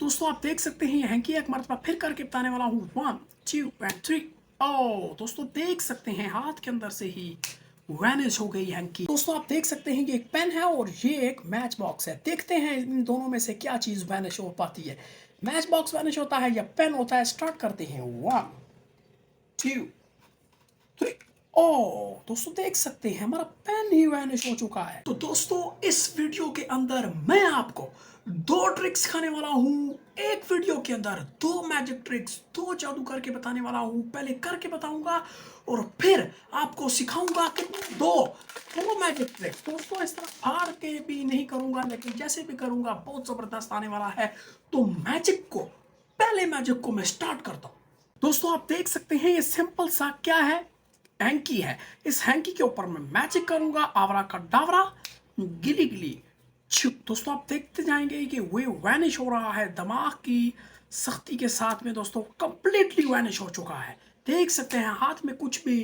दोस्तों आप देख सकते हैं हैंकी एक मरतबा फिर करके बताने वाला हूँ 1 2 एंड 3। ओ दोस्तों देख सकते हैं हाथ के अंदर से ही वैनिश हो गई हैंकी। दोस्तों आप देख सकते हैं ये एक पेन है और ये एक मैच बॉक्स है। देखते हैं इन दोनों में से क्या चीज वैनिश हो पाती है। मैच बॉक्स वैनिश होता है या पेन होता है। स्टार्ट करते हैं 1 2 3। ओ दोस्तों देख सकते हैं हमारा पेन ही वैनिश हो चुका है। तो दोस्तों इस वीडियो के अंदर मैं आपको दो ट्रिक्स सिखाने वाला हूँ। एक वीडियो के अंदर दो मैजिक ट्रिक्स, दो जादू करके बताने वाला हूँ। पहले करके बताऊंगा और फिर आपको सिखाऊंगा कि दो मैजिक ट्रिक्स। दोस्तों इस तरह फाड़ के भी नहीं करूंगा, लेकिन जैसे भी करूंगा बहुत जबरदस्त आने वाला है। तो पहले मैजिक को मैं स्टार्ट करता हूँ। दोस्तों आप देख सकते हैं ये सिंपल सा क्या है, हैंकी है। इस हैंकी के ऊपर मैं मैजिक करूंगा, आवरा का डावरा, गिली गिली छुप। दोस्तों आप देखते जाएंगे कि वे वैनिश हो रहा है दिमाग की सख्ती के साथ में। दोस्तों कंप्लीटली वैनिश हो चुका है। देख सकते हैं हाथ में कुछ भी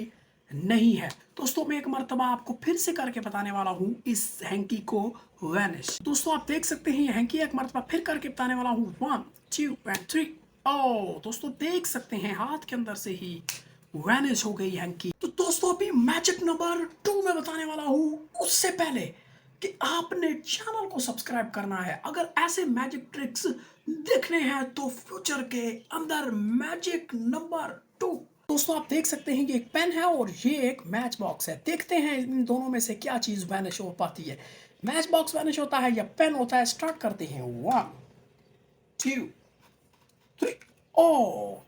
नहीं है। दोस्तों मैं एक मरतबा आपको फिर से करके बताने वाला हूँ इस हैंकी को वैनिश। दोस्तों आप देख सकते हैं ये हैंकी एक मरतबा फिर करके बताने वाला हूँ 1 2 एंड 3। ओ दोस्तों देख सकते हैं हाथ के अंदर से ही वैनिश हो गई हैंकी। तो दोस्तों अभी मैजिक नंबर 2 में बताने वाला हूँ। उससे पहले कि आपने चैनल को सब्सक्राइब करना है। अगर ऐसे मैजिक ट्रिक्स देखने हैं तो फ्यूचर के अंदर मैजिक नंबर 2। दोस्तों आप देख सकते हैं कि एक पेन है और ये एक मैच बॉक्स है। देखते हैं इन दोनों में से क्या चीज वैनिश हो पाती है। मैच बॉक्स वैनिश होता है या पेन होता है। स्टार्ट करते हैं 1 2 3। ओ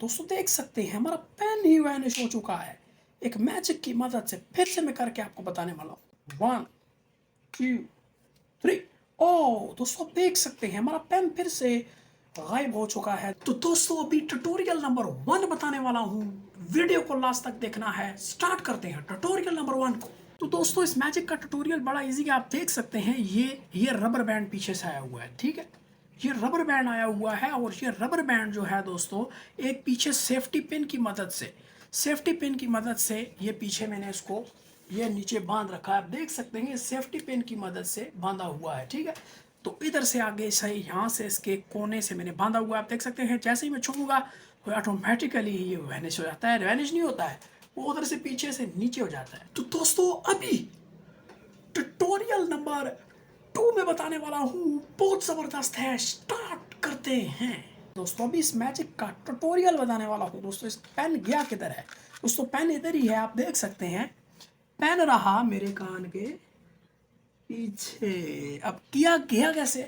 दोस्तों देख सकते हैं हमारा पेन ही वैनिश हो चुका है। एक मैजिक की मदद से फिर से मैं करके आपको बताने वाला हूँ 1 2 3। ओ दोस्तों आप देख सकते हैं हमारा पेन फिर से गायब हो चुका है। तो दोस्तों अभी ट्यूटोरियल नंबर 1 बताने वाला हूँ। वीडियो को लास्ट तक देखना है। स्टार्ट करते हैं ट्यूटोरियल नंबर 1 को। तो दोस्तों इस मैजिक का ट्यूटोरियल बड़ा इजी है। आप देख सकते हैं ये रबर बैंड पीछे से आया हुआ है, ठीक है। ये रबर बैंड आया हुआ है और ये रबर बैंड जो है दोस्तों एक पीछे सेफ्टी पिन की मदद से ये पीछे मैंने इसको ये नीचे बांध रखा है। आप देख सकते हैं ये सेफ्टी पिन की मदद से बांधा हुआ है, ठीक है। तो इधर से आगे सही यहाँ से इसके कोने से मैंने बांधा हुआ है। आप देख सकते हैं जैसे ही मैं छूऊंगा तो ऑटोमेटिकली ये वैनिश हो जाता है। वैनिश नहीं होता है, वो उधर से पीछे से नीचे हो जाता है। तो दोस्तों अभी ट्यूटोरियल नंबर 2 में बताने वाला हूँ, बहुत जबरदस्त है। स्टार्ट करते हैं। दोस्तों अभी इस मैजिक का ट्यूटोरियल बताने वाला हूँ। दोस्तों इस पेन गया किधर है? दोस्तों पेन इधर ही है, आप देख सकते हैं। पेन रहा मेरे कान के पीछे। अब किया गया कैसे?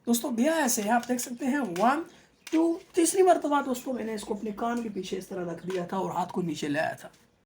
दोस्तों गया ऐसे, आप देख सकते हैं 1 2 तीसरी मरतबा दोस्तों मैंने इसको अपने कान के पीछे इस तरह रख दिया था और हाथ को नीचे ले आया था।